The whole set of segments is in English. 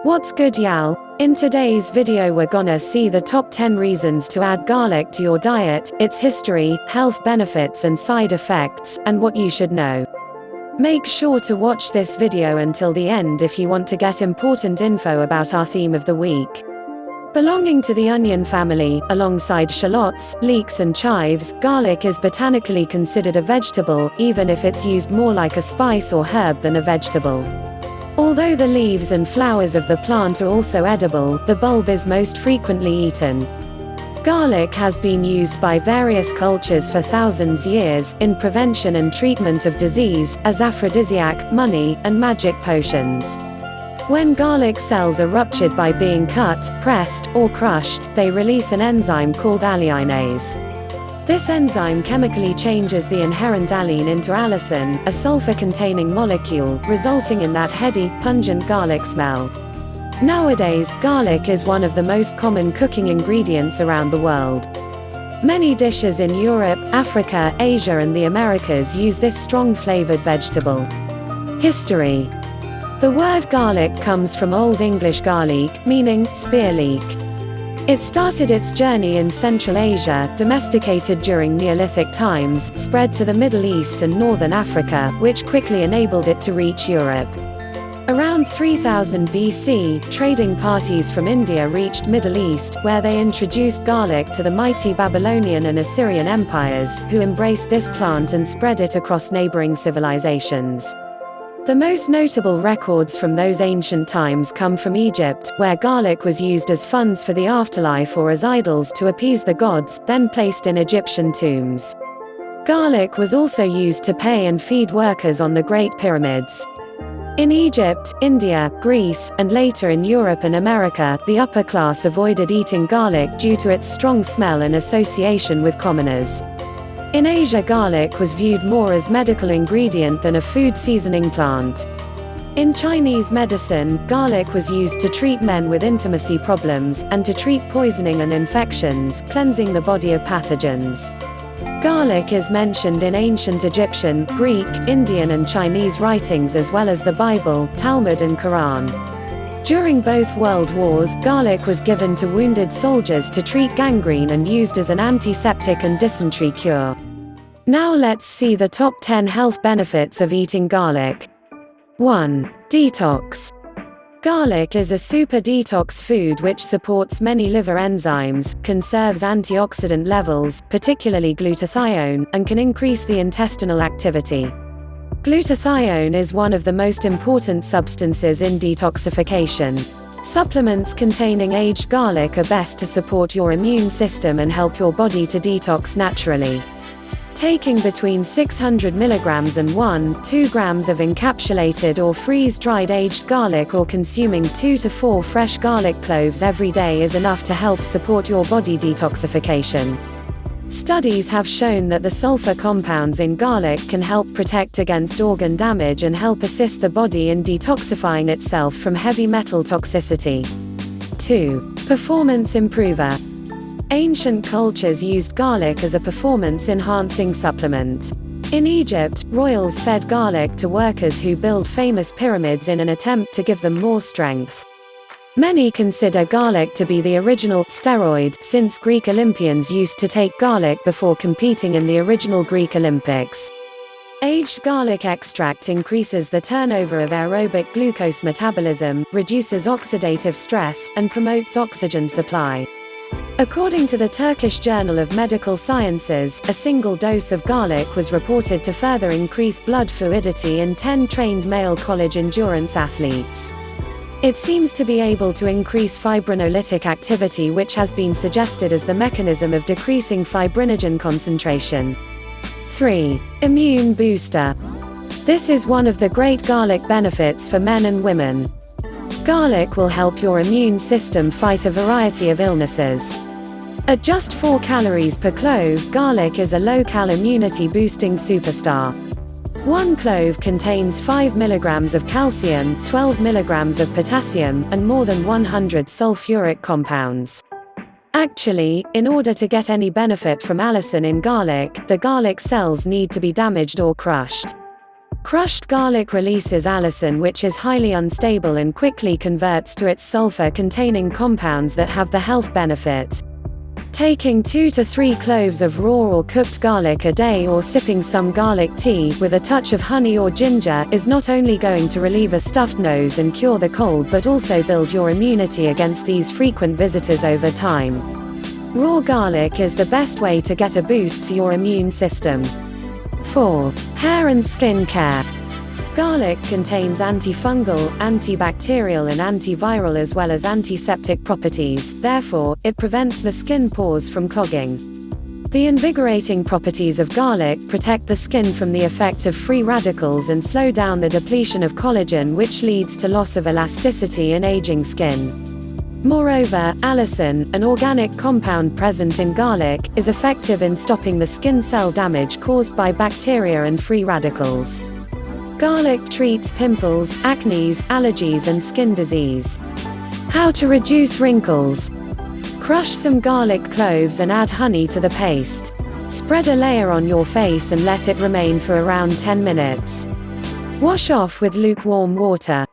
What's good, y'all? In today's video we're gonna see the top 10 reasons to add garlic to your diet, its history, health benefits and side effects, and what you should know. Make sure to watch this video until the end if you want to get important info about our theme of the week. Belonging to the onion family, alongside shallots, leeks and chives, garlic is botanically considered a vegetable, even if it's used more like a spice or herb than a vegetable. Although the leaves and flowers of the plant are also edible, the bulb is most frequently eaten. Garlic has been used by various cultures for thousands of years, in prevention and treatment of disease, as aphrodisiac, money, and magic potions. When garlic cells are ruptured by being cut, pressed, or crushed, they release an enzyme called alliinase. This enzyme chemically changes the inherent alline into allicin, a sulfur-containing molecule, resulting in that heady, pungent garlic smell. Nowadays, garlic is one of the most common cooking ingredients around the world. Many dishes in Europe, Africa, Asia and the Americas use this strong-flavored vegetable. History. The word garlic comes from Old English garlic, meaning spear leek. It started its journey in Central Asia, domesticated during Neolithic times, spread to the Middle East and Northern Africa, which quickly enabled it to reach Europe. Around 3000 BC, trading parties from India reached Middle East, where they introduced garlic to the mighty Babylonian and Assyrian empires, who embraced this plant and spread it across neighboring civilizations. The most notable records from those ancient times come from Egypt, where garlic was used as funds for the afterlife or as idols to appease the gods, then placed in Egyptian tombs. Garlic was also used to pay and feed workers on the Great Pyramids. In Egypt, India, Greece, and later in Europe and America, the upper class avoided eating garlic due to its strong smell and association with commoners. In Asia, garlic was viewed more as medical ingredient than a food seasoning plant. In Chinese medicine, garlic was used to treat men with intimacy problems, and to treat poisoning and infections, cleansing the body of pathogens. Garlic is mentioned in ancient Egyptian, Greek, Indian and Chinese writings as well as the Bible, Talmud and Quran. During both world wars, garlic was given to wounded soldiers to treat gangrene and used as an antiseptic and dysentery cure. Now let's see the top 10 health benefits of eating garlic. 1. Detox. Garlic is a super detox food which supports many liver enzymes, conserves antioxidant levels, particularly glutathione, and can increase the intestinal activity. Glutathione is one of the most important substances in detoxification. Supplements containing aged garlic are best to support your immune system and help your body to detox naturally. Taking between 600 mg and 1-2 grams of encapsulated or freeze-dried aged garlic or consuming 2 to 4 fresh garlic cloves every day is enough to help support your body detoxification. Studies have shown that the sulfur compounds in garlic can help protect against organ damage and help assist the body in detoxifying itself from heavy metal toxicity. 2. Performance improver. Ancient cultures used garlic as a performance-enhancing supplement. In Egypt, royals fed garlic to workers who built famous pyramids in an attempt to give them more strength. Many consider garlic to be the original steroid, since Greek Olympians used to take garlic before competing in the original Greek Olympics. Aged garlic extract increases the turnover of aerobic glucose metabolism, reduces oxidative stress, and promotes oxygen supply. According to the Turkish Journal of Medical Sciences, a single dose of garlic was reported to further increase blood fluidity in 10 trained male college endurance athletes. It seems to be able to increase fibrinolytic activity, which has been suggested as the mechanism of decreasing fibrinogen concentration. 3. Immune booster. This is one of the great garlic benefits for men and women. Garlic will help your immune system fight a variety of illnesses. At just 4 calories per clove, garlic is a low-cal immunity-boosting superstar. 1 clove contains 5 mg of calcium, 12 mg of potassium, and more than 100 sulfuric compounds. Actually, in order to get any benefit from allicin in garlic, the garlic cells need to be damaged or crushed. Crushed garlic releases allicin, which is highly unstable and quickly converts to its sulfur-containing compounds that have the health benefit. Taking 2 to 3 cloves of raw or cooked garlic a day or sipping some garlic tea, with a touch of honey or ginger, is not only going to relieve a stuffed nose and cure the cold but also build your immunity against these frequent visitors over time. Raw garlic is the best way to get a boost to your immune system. 4. Hair and skin care. Garlic contains antifungal, antibacterial and antiviral as well as antiseptic properties, therefore, it prevents the skin pores from clogging. The invigorating properties of garlic protect the skin from the effect of free radicals and slow down the depletion of collagen, which leads to loss of elasticity and aging skin. Moreover, allicin, an organic compound present in garlic, is effective in stopping the skin cell damage caused by bacteria and free radicals. Garlic treats pimples, acne, allergies and skin disease. How to reduce wrinkles. Crush some garlic cloves and add honey to the paste. Spread a layer on your face and let it remain for around 10 minutes. Wash off with lukewarm water.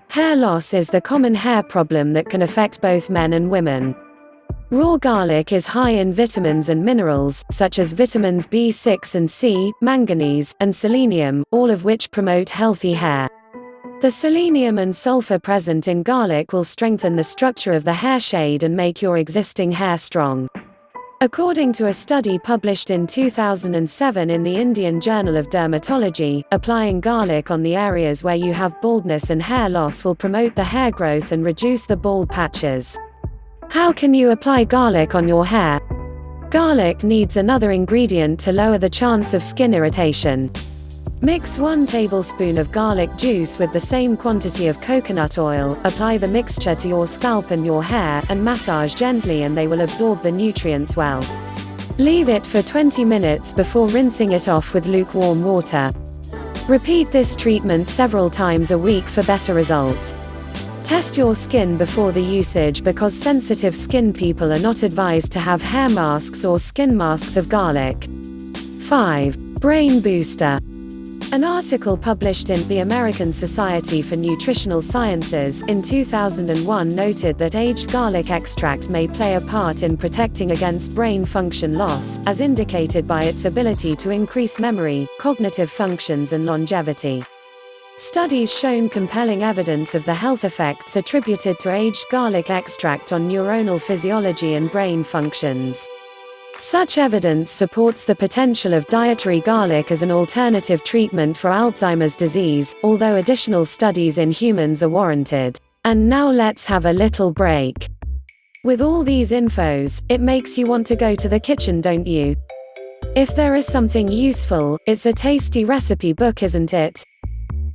Hair loss is the common hair problem that can affect both men and women. Raw garlic is high in vitamins and minerals, such as vitamins B6 and C, manganese, and selenium, all of which promote healthy hair. The selenium and sulfur present in garlic will strengthen the structure of the hair shade and make your existing hair strong. According to a study published in 2007 in the Indian Journal of Dermatology, applying garlic on the areas where you have baldness and hair loss will promote the hair growth and reduce the bald patches. How can you apply garlic on your hair? Garlic needs another ingredient to lower the chance of skin irritation. Mix 1 tablespoon of garlic juice with the same quantity of coconut oil, apply the mixture to your scalp and your hair, and massage gently and they will absorb the nutrients well. Leave it for 20 minutes before rinsing it off with lukewarm water. Repeat this treatment several times a week for better result. Test your skin before the usage because sensitive skin people are not advised to have hair masks or skin masks of garlic. 5. Brain booster. An article published in the American Society for Nutritional Sciences in 2001 noted that aged garlic extract may play a part in protecting against brain function loss, as indicated by its ability to increase memory, cognitive functions and longevity. Studies shown compelling evidence of the health effects attributed to aged garlic extract on neuronal physiology and brain functions. Such evidence supports the potential of dietary garlic as an alternative treatment for Alzheimer's disease, although additional studies in humans are warranted. And now let's have a little break. With all these infos, it makes you want to go to the kitchen, don't you? If there is something useful, it's a tasty recipe book, isn't it?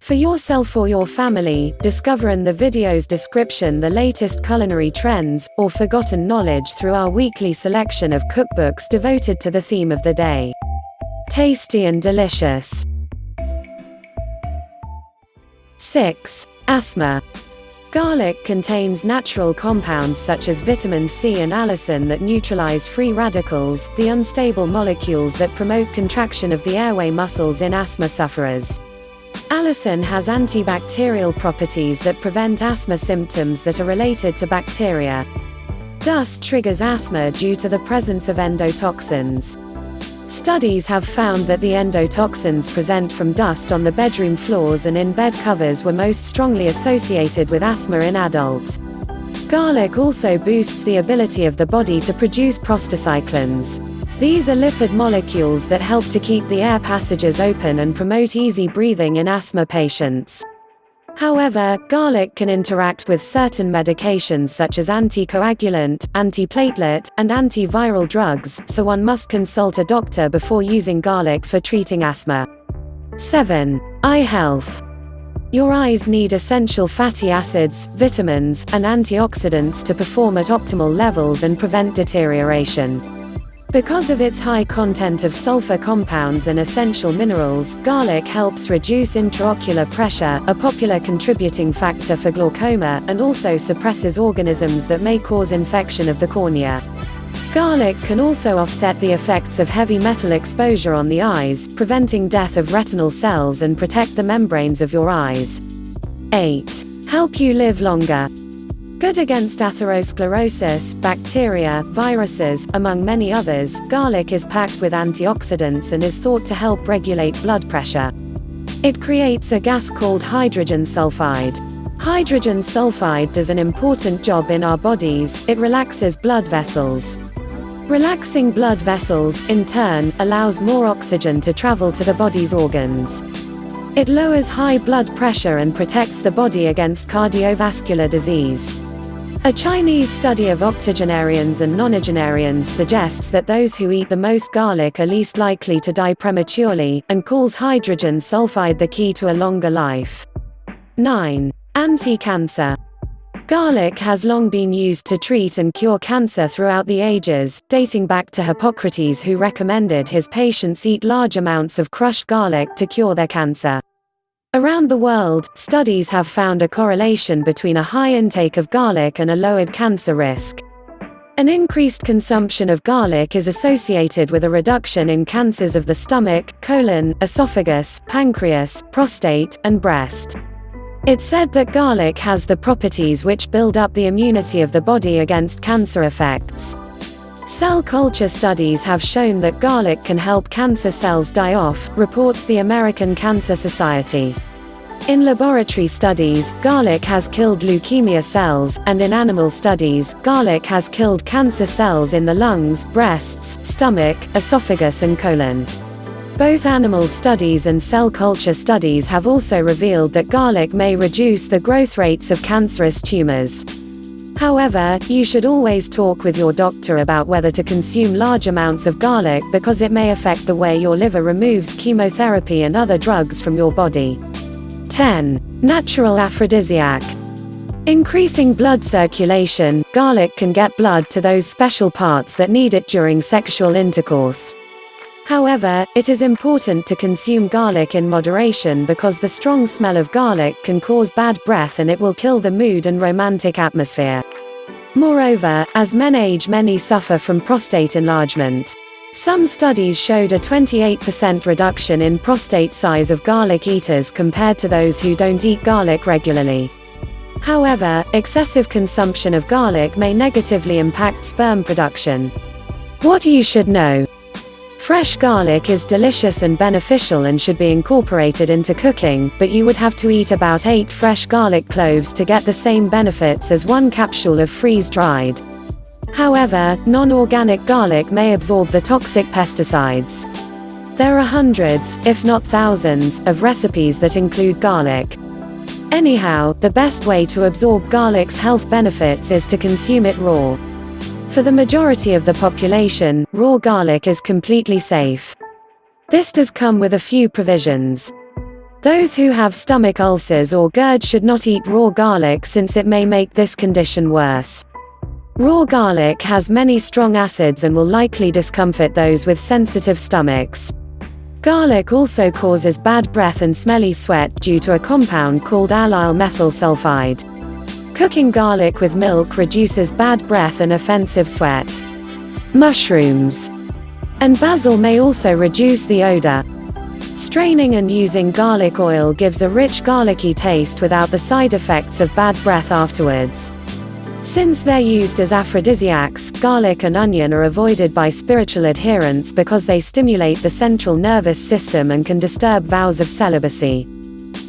For yourself or your family, discover in the video's description the latest culinary trends, or forgotten knowledge through our weekly selection of cookbooks devoted to the theme of the day. Tasty and delicious. 6. Asthma. Garlic contains natural compounds such as vitamin C and allicin that neutralize free radicals, the unstable molecules that promote contraction of the airway muscles in asthma sufferers. Allicin has antibacterial properties that prevent asthma symptoms that are related to bacteria. Dust triggers asthma due to the presence of endotoxins. Studies have found that the endotoxins present from dust on the bedroom floors and in bed covers were most strongly associated with asthma in adult. Garlic also boosts the ability of the body to produce prostacyclins. These are lipid molecules that help to keep the air passages open and promote easy breathing in asthma patients. However, garlic can interact with certain medications such as anticoagulant, antiplatelet, and antiviral drugs, so one must consult a doctor before using garlic for treating asthma. 7. Eye health. Your eyes need essential fatty acids, vitamins, and antioxidants to perform at optimal levels and prevent deterioration. Because of its high content of sulfur compounds and essential minerals, garlic helps reduce intraocular pressure, a popular contributing factor for glaucoma, and also suppresses organisms that may cause infection of the cornea. Garlic can also offset the effects of heavy metal exposure on the eyes, preventing death of retinal cells and protect the membranes of your eyes. 8. Help you live longer. Good against atherosclerosis, bacteria, viruses, among many others. Garlic is packed with antioxidants and is thought to help regulate blood pressure. It creates a gas called hydrogen sulfide. Hydrogen sulfide does an important job in our bodies. It relaxes blood vessels. Relaxing blood vessels, in turn, allows more oxygen to travel to the body's organs. It lowers high blood pressure and protects the body against cardiovascular disease. A Chinese study of octogenarians and nonagenarians suggests that those who eat the most garlic are least likely to die prematurely, and calls hydrogen sulfide the key to a longer life. 9. Anti-cancer. Garlic has long been used to treat and cure cancer throughout the ages, dating back to Hippocrates, who recommended his patients eat large amounts of crushed garlic to cure their cancer. Around the world, studies have found a correlation between a high intake of garlic and a lowered cancer risk. An increased consumption of garlic is associated with a reduction in cancers of the stomach, colon, esophagus, pancreas, prostate, and breast. It's said that garlic has the properties which build up the immunity of the body against cancer effects. Cell culture studies have shown that garlic can help cancer cells die off, reports the American Cancer Society. In laboratory studies, garlic has killed leukemia cells, and in animal studies, garlic has killed cancer cells in the lungs, breasts, stomach, esophagus and colon. Both animal studies and cell culture studies have also revealed that garlic may reduce the growth rates of cancerous tumors. However, you should always talk with your doctor about whether to consume large amounts of garlic, because it may affect the way your liver removes chemotherapy and other drugs from your body. 10. Natural aphrodisiac. Increasing blood circulation, garlic can get blood to those special parts that need it during sexual intercourse. However, it is important to consume garlic in moderation, because the strong smell of garlic can cause bad breath and it will kill the mood and romantic atmosphere. Moreover, as men age, many suffer from prostate enlargement. Some studies showed a 28% reduction in prostate size of garlic eaters compared to those who don't eat garlic regularly. However, excessive consumption of garlic may negatively impact sperm production. What you should know. Fresh garlic is delicious and beneficial and should be incorporated into cooking, but you would have to eat about 8 fresh garlic cloves to get the same benefits as 1 capsule of freeze-dried. However, non-organic garlic may absorb the toxic pesticides. There are hundreds, if not thousands, of recipes that include garlic. Anyhow, the best way to absorb garlic's health benefits is to consume it raw. For the majority of the population, raw garlic is completely safe. This does come with a few provisions. Those who have stomach ulcers or GERD should not eat raw garlic, since it may make this condition worse. Raw garlic has many strong acids and will likely discomfort those with sensitive stomachs. Garlic also causes bad breath and smelly sweat due to a compound called allyl methyl sulfide. Cooking garlic with milk reduces bad breath and offensive sweat. Mushrooms and basil may also reduce the odor. Straining and using garlic oil gives a rich garlicky taste without the side effects of bad breath afterwards. Since they're used as aphrodisiacs, garlic and onion are avoided by spiritual adherents because they stimulate the central nervous system and can disturb vows of celibacy.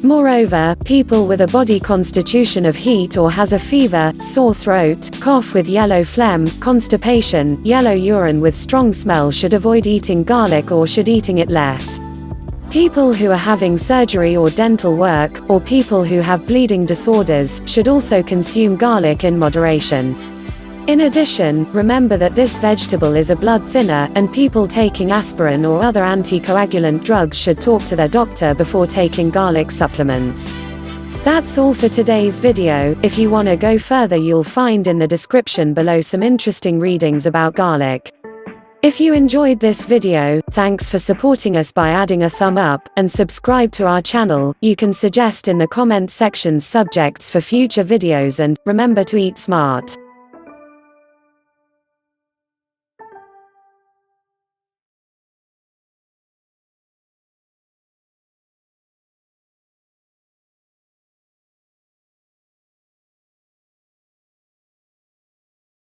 Moreover, people with a body constitution of heat or has a fever, sore throat, cough with yellow phlegm, constipation, yellow urine with strong smell should avoid eating garlic or should eating it less. People who are having surgery or dental work, or people who have bleeding disorders, should also consume garlic in moderation. In addition, remember that this vegetable is a blood thinner, and people taking aspirin or other anticoagulant drugs should talk to their doctor before taking garlic supplements. That's all for today's video. If you want to go further, you'll find in the description below some interesting readings about garlic. If you enjoyed this video, thanks for supporting us by adding a thumb up, and subscribe to our channel. You can suggest in the comment section subjects for future videos, and remember to eat smart.